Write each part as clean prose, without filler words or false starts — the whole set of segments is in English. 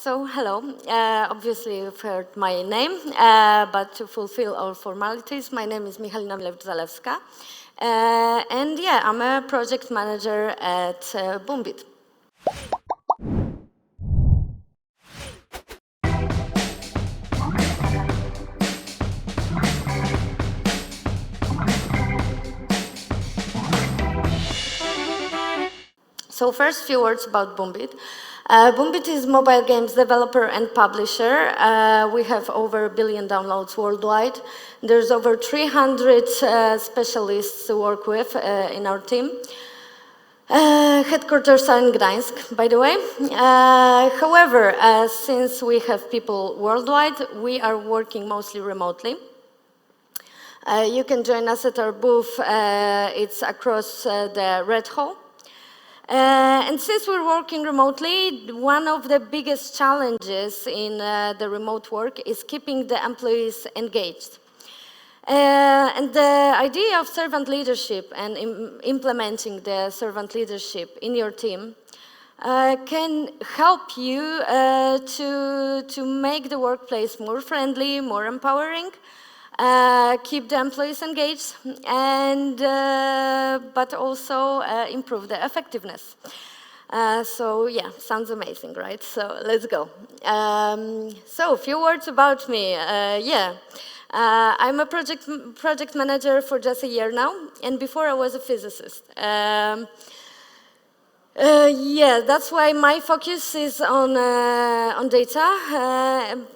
So, hello. Obviously, you've heard my name, but to fulfill all formalities, my name is Michalina Milewicz Zalewska. And yeah, I'm a project manager at Boombit. So first, few words about Boombit. Boombit is mobile games developer and publisher. We have over 1 billion downloads worldwide. There's over 300 specialists to work with in our team. Headquarters are in Gdańsk, by the way. However, since we have people worldwide, we are working mostly remotely. You can join us at our booth. It's across the Red Hall. And since we're working remotely, one of the biggest challenges in the remote work is keeping the employees engaged. And the idea of servant leadership and implementing the servant leadership in your team can help you to make the workplace more friendly, more empowering, keep the employees engaged, and but also improve the effectiveness. So yeah, sounds amazing, right? So let's go. So a few words about me. I'm a project manager for just a year now, and before I was a physicist. Yeah, that's why my focus is on data.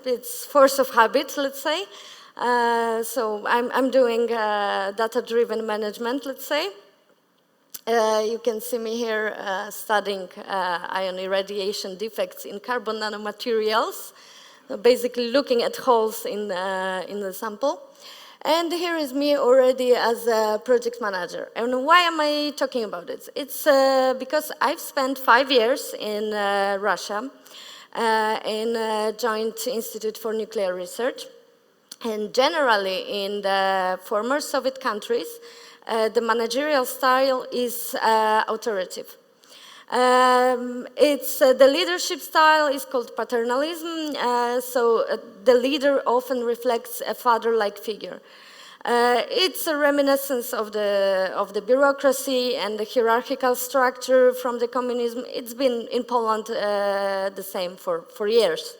It's force of habit, let's say. So I'm doing data-driven management, let's say. You can see me here studying ion irradiation defects in carbon nanomaterials, basically looking at holes in the sample. And here is me already as a project manager. And why am I talking about it? It's because I've spent 5 years in Russia in a Joint Institute for Nuclear Research. And generally, in the former Soviet countries, the managerial style is authoritative. The leadership style is called paternalism, so the leader often reflects a father-like figure. It's a reminiscence of the bureaucracy and the hierarchical structure from the communism. It's been in Poland the same for years.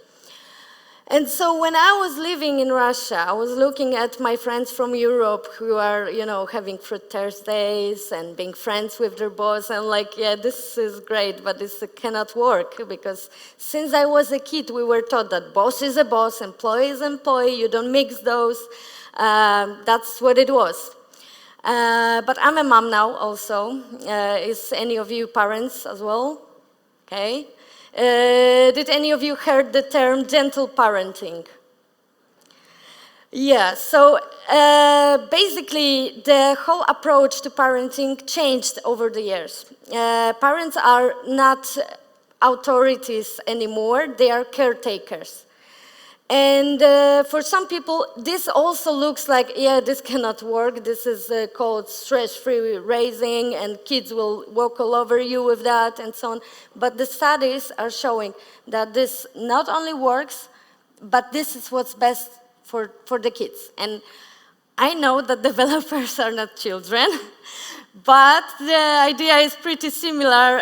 And so when I was living in Russia, I was looking at my friends from Europe who are, having fruit Thursdays and being friends with their boss. And like, yeah, this is great, but this cannot work because since I was a kid, we were taught that boss is a boss, employee is employee, you don't mix those. That's what it was. But I'm a mom now also. Is any of you parents as well? Okay. Did any of you heard the term gentle parenting? Yeah, so basically the whole approach to parenting changed over the years. Parents are not authorities anymore, they are caretakers. And for some people, this also looks like, yeah, this cannot work. This is called stress-free raising, and kids will walk all over you with that, and so on. But the studies are showing that this not only works, but this is what's best for the kids. And I know that developers are not children, but the idea is pretty similar,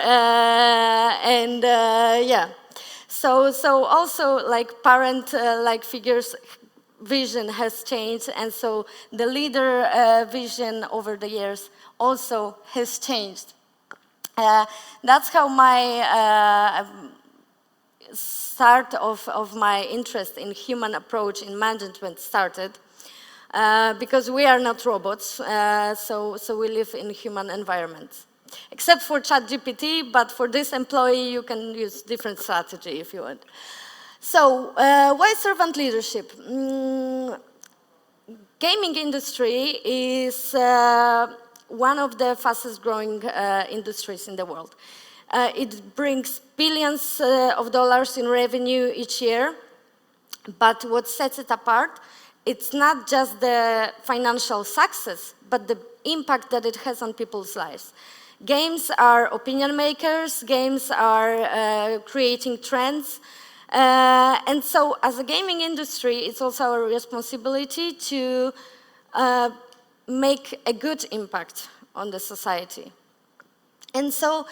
yeah. So also like parent like figures vision has changed, and so the leader vision over the years also has changed. That's how my start of my interest in human approach in management started, because we are not robots, so we live in human environments. Except for ChatGPT, but for this employee, you can use different strategy if you want. So, why servant leadership? Gaming industry is one of the fastest growing industries in the world. It brings billions of dollars in revenue each year, but what sets it apart, it's not just the financial success, but the impact that it has on people's lives. Games are opinion makers, games are creating trends, And so as a gaming industry, it's also our responsibility to make a good impact on the society. And so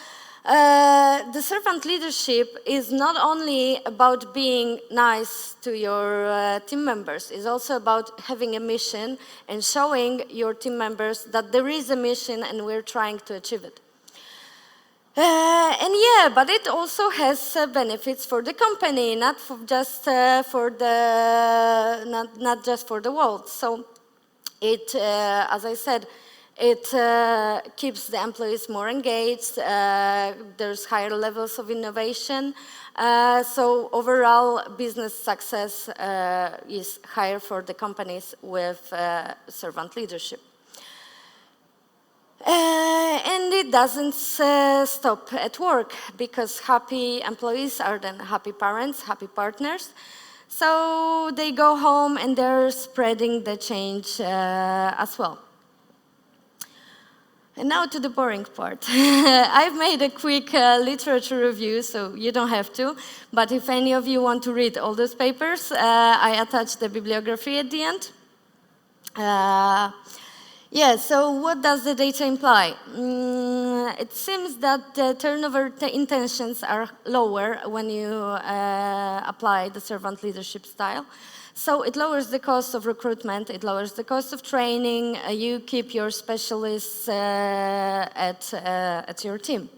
the servant leadership is not only about being nice to your team members, it's also about having a mission and showing your team members that there is a mission and we're trying to achieve it. And yeah, but it also has benefits for the company, not just for the world. So it, as I said, it keeps the employees more engaged, there's higher levels of innovation, so overall business success is higher for the companies with servant leadership. And it doesn't stop at work, because happy employees are then happy parents, happy partners. So they go home and they're spreading the change as well. And now to the boring part. I've made a quick literature review, so you don't have to. But if any of you want to read all those papers, I attached the bibliography at the end. Yeah, so what does the data imply? It seems that the turnover intentions are lower when you apply the servant leadership style. So it lowers the cost of recruitment, it lowers the cost of training, you keep your specialists at your team.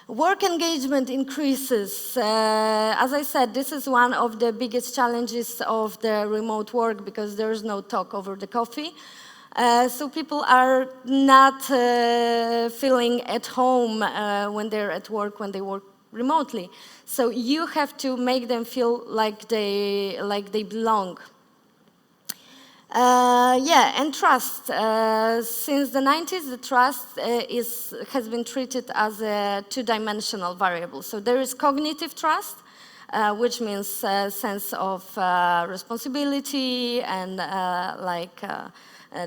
Work engagement increases. As I said, this is one of the biggest challenges of the remote work, because there's no talk over the coffee. So people are not feeling at home when they're at work, when they work remotely. So you have to make them feel like they belong. Yeah, and trust. Since the 90s, the trust has been treated as a two-dimensional variable. So there is cognitive trust, which means sense of responsibility and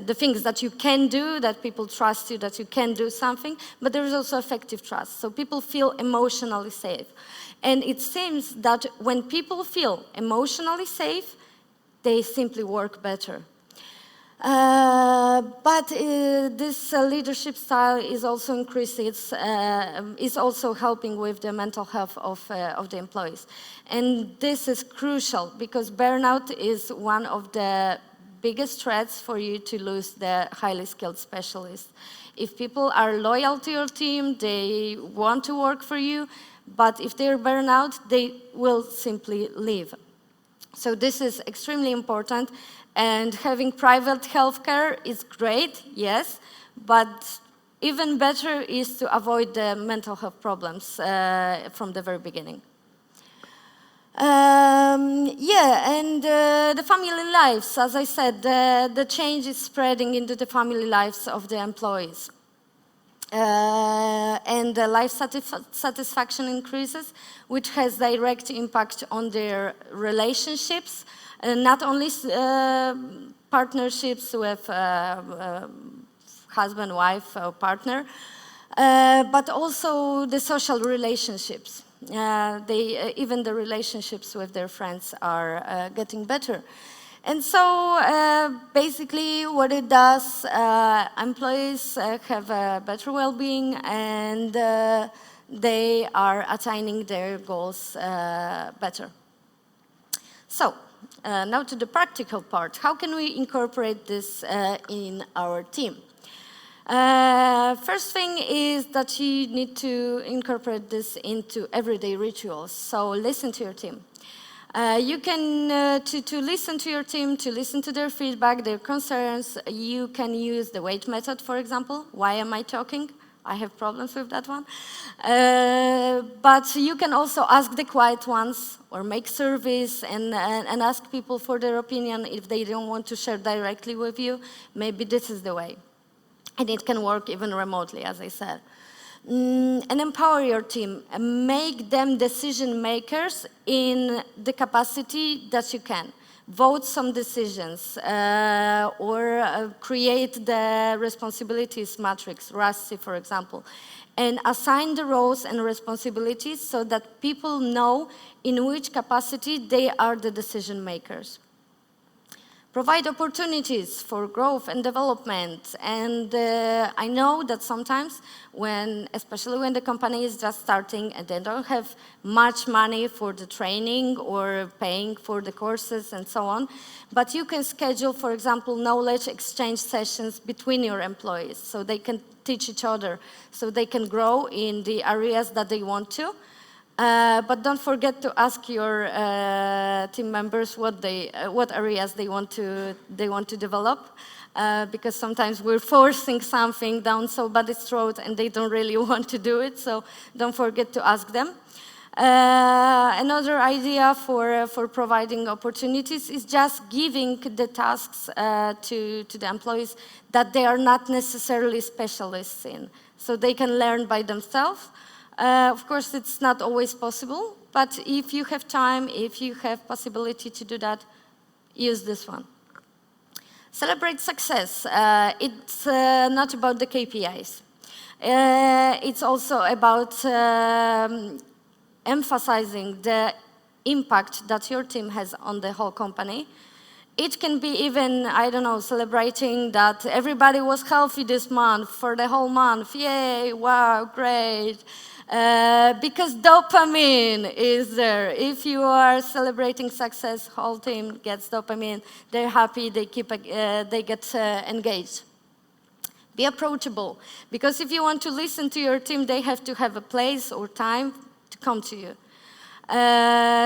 the things that you can do, that people trust you, that you can do something, but there is also affective trust. So people feel emotionally safe. And it seems that when people feel emotionally safe, they simply work better. But this leadership style is also increasing, is also helping with the mental health of the employees. And this is crucial, because burnout is one of the biggest threats for you to lose the highly skilled specialists. If people are loyal to your team, they want to work for you, but if they're burned out, they will simply leave. So this is extremely important, and having private healthcare is great, yes, but even better is to avoid the mental health problems from the very beginning. Yeah, and the family lives, as I said, the change is spreading into the family lives of the employees. And the life satisfaction increases, which has direct impact on their relationships, not only partnerships with husband, wife, or partner, but also the social relationships. Even the relationships with their friends are getting better. And so basically what it does, employees have a better well-being, and they are attaining their goals better. So now to the practical part. How can we incorporate this in our team? First thing is that you need to incorporate this into everyday rituals. So listen to your team. You can, to listen to your team, to listen to their feedback, their concerns, you can use the wait method, for example. Why am I talking? I have problems with that one. But you can also ask the quiet ones, or make surveys and ask people for their opinion if they don't want to share directly with you. Maybe this is the way. And it can work even remotely, as I said. And empower your team. Make them decision makers in the capacity that you can. Vote some decisions or create the responsibilities matrix, RASI, for example. and assign the roles and responsibilities so that people know in which capacity they are the decision makers. Provide opportunities for growth and development. And I know that sometimes especially when the company is just starting and they don't have much money for the training or paying for the courses and so on, but you can schedule, for example, knowledge exchange sessions between your employees so they can teach each other, so they can grow in the areas that they want to. But don't forget to ask your team members what areas they want to develop, because sometimes we're forcing something down somebody's throat and they don't really want to do it. So don't forget to ask them. Another idea for providing opportunities is just giving the tasks to the employees that they are not necessarily specialists in, so they can learn by themselves. Of course, it's not always possible, but if you have time, if you have possibility to do that, use this one. Celebrate success. It's not about the KPIs. It's also about emphasizing the impact that your team has on the whole company. It can be even, I don't know, celebrating that everybody was healthy this month for the whole month. Yay, wow, great. Because dopamine is there. If you are celebrating success, whole team gets dopamine. They're happy. They get engaged. Be approachable, because if you want to listen to your team, they have to have a place or time to come to you.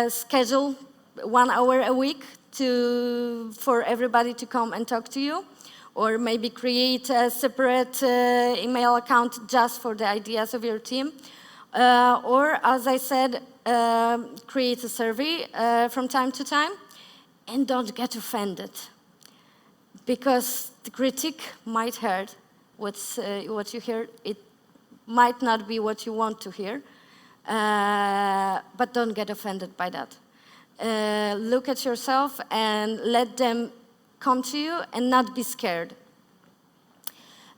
Schedule 1 hour a week for everybody to come and talk to you, or maybe create a separate email account just for the ideas of your team. Or, as I said, create a survey from time to time, and don't get offended, because the critique might hurt. What you hear, it might not be what you want to hear, but don't get offended by that. Look at yourself and let them come to you and not be scared.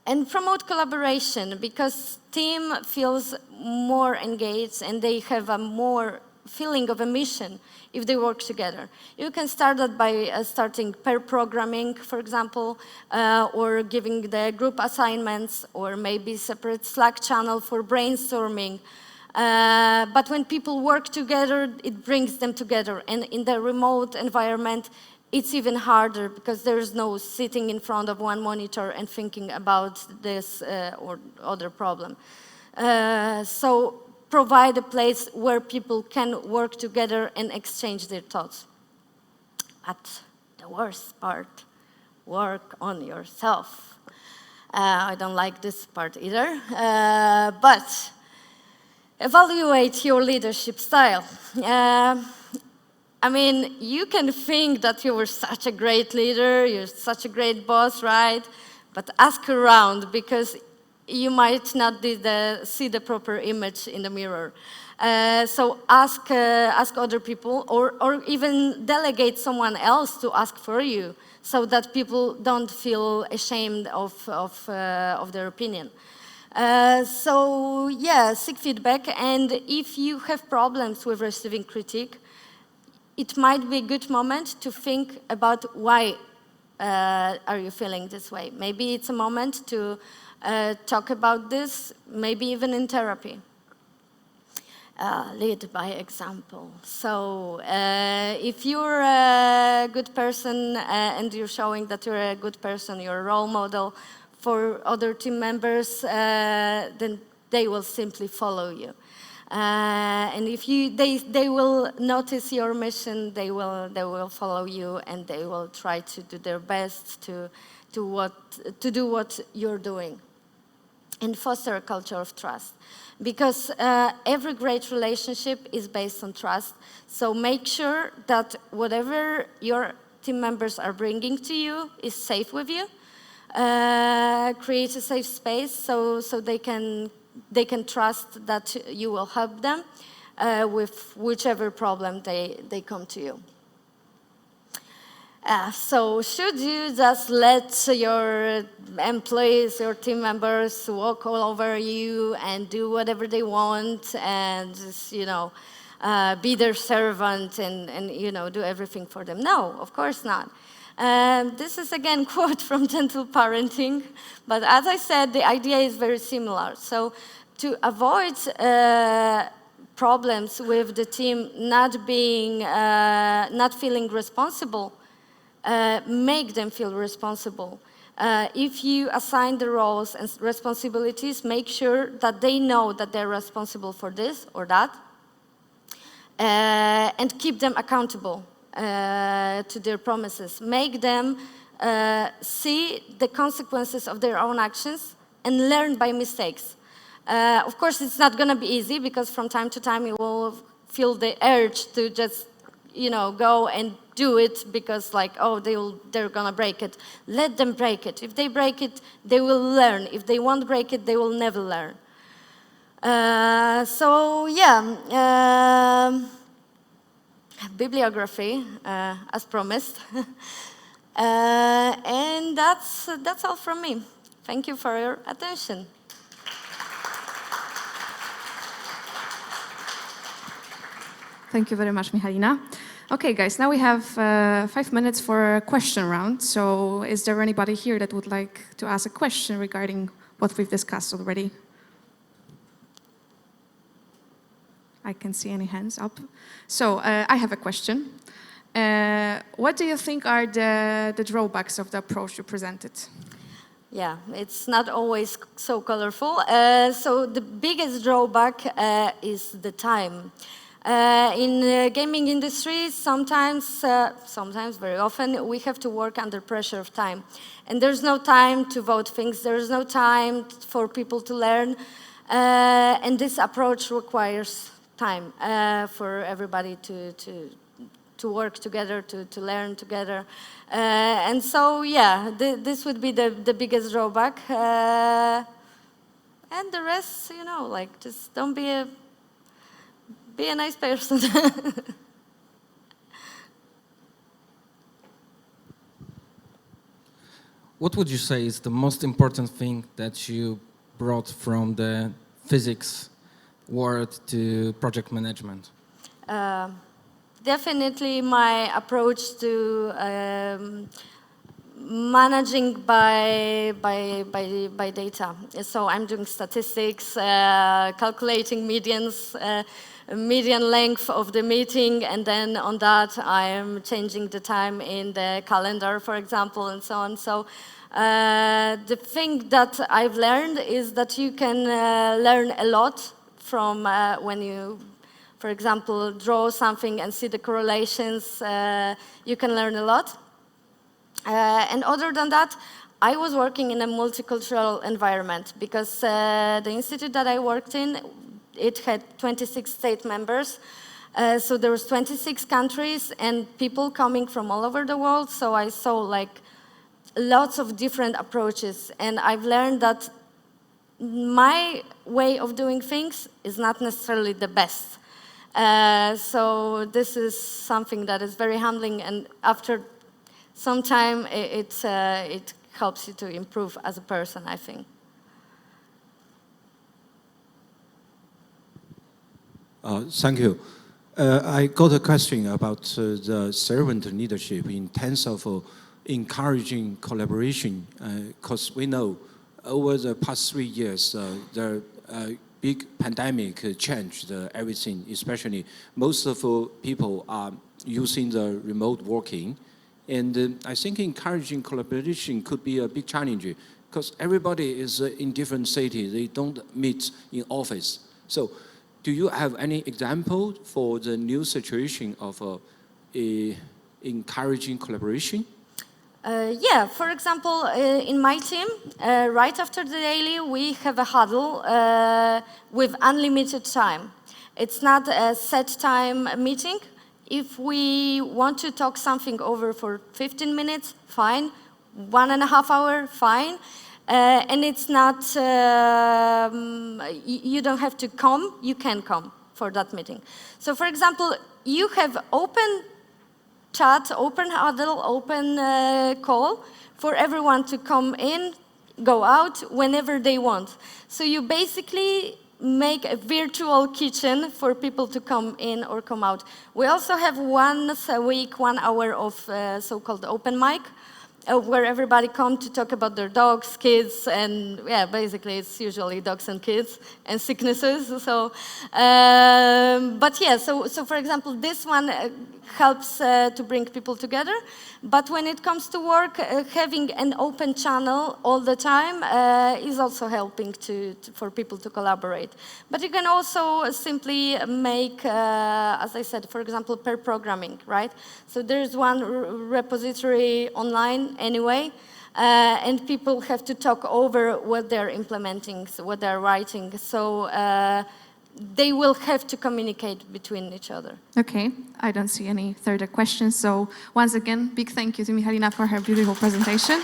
And promote collaboration, because team feels more engaged and they have a more feeling of a mission if they work together. You can start that by starting pair programming, for example, or giving the group assignments, or maybe separate Slack channel for brainstorming. But when people work together, it brings them together. And in the remote environment, it's even harder, because there's no sitting in front of one monitor and thinking about this or other problem. So provide a place where people can work together and exchange their thoughts. But the worst part, work on yourself. I don't like this part either, but evaluate your leadership style. I mean, you can think that you were such a great leader, you're such a great boss, right? But ask around, because you might not see the proper image in the mirror. So ask other people, or even delegate someone else to ask for you, so that people don't feel ashamed of their opinion. So yeah, seek feedback, and if you have problems with receiving critique, it might be a good moment to think about why are you feeling this way. Maybe it's a moment to talk about this, maybe even in therapy. Lead by example. So if you're a good person and you're showing that you're a good person, you're a role model for other team members, then they will simply follow you. And if they will notice your mission, they will follow you, and they will try to do their best to do what you're doing. And foster a culture of trust, because every great relationship is based on trust. So make sure that whatever your team members are bringing to you is safe with you. Create a safe space so they can trust that you will help them with whichever problem they come to you. So should you just let your employees, your team members walk all over you and do whatever they want and just, be their servant and do everything for them? No, of course not. This is, again, quote from Gentle Parenting. But as I said, the idea is very similar. So to avoid problems with the team not feeling responsible, make them feel responsible. If you assign the roles and responsibilities, make sure that they know that they're responsible for this or that, and keep them accountable to their promises. Make them see the consequences of their own actions and learn by mistakes. Of course, it's not going to be easy, because from time to time you will feel the urge to just, go and do it because, like, oh, they're going to break it. Let them break it. If they break it, they will learn. If they won't break it, they will never learn. Bibliography, as promised. And that's all from me. Thank you for your attention. Thank you very much, Michalina. Okay, guys, now we have 5 minutes for a question round. So is there anybody here that would like to ask a question regarding what we've discussed already? I can see any hands up. So I have a question. What do you think are the drawbacks of the approach you presented? Yeah, it's not always so colorful. So the biggest drawback is the time. In the gaming industry, sometimes, very often, we have to work under pressure of time. And there's no time to vote things, there's no time for people to learn. And this approach requires time for everybody to work together, to learn together. And so, yeah, this would be the biggest drawback. And the rest, just don't be a nice person. What would you say is the most important thing that you brought from the physics world to project management? Definitely my approach to managing by data. So I'm doing statistics, calculating median length of the meeting, and then on that I am changing the time in the calendar, for example, and so on. So the thing that I've learned is that you can learn a lot from when you, for example, draw something and see the correlations. You can learn a lot. And other than that, I was working in a multicultural environment, because the institute that I worked in, it had 26 state members. So there was 26 countries and people coming from all over the world. So I saw lots of different approaches. And I've learned that my way of doing things is not necessarily the best. So this is something that is very humbling. And after some time, it helps you to improve as a person, I think. Thank you. I got a question about the servant leadership in terms of encouraging collaboration, because we know over the past 3 years, the big pandemic changed everything, especially most of people are using the remote working. And I think encouraging collaboration could be a big challenge, because everybody is in different cities, they don't meet in office. So, do you have any example for the new situation of encouraging collaboration? Yeah, for example, in my team, right after the daily, we have a huddle with unlimited time. It's not a set time meeting. If we want to talk something over for 15 minutes, fine. 1.5 hours, fine. And it's not, you don't have to come, you can come for that meeting. So for example, you have open chat, open huddle, open call for everyone to come in, go out whenever they want. So you basically make a virtual kitchen for people to come in or come out. We also have once a week, 1 hour of so-called open mic, where everybody come to talk about their dogs, kids, and yeah, basically it's usually dogs and kids and sicknesses. So, but yeah, so for example, this one helps to bring people together. But when it comes to work, having an open channel all the time is also helping for people to collaborate. But you can also simply make, as I said, for example, pair programming, right? So there's one repository online anyway, and people have to talk over what they're implementing, so what they're writing. So they will have to communicate between each other. Okay, I don't see any further questions. So once again, big thank you to Michalina for her beautiful presentation.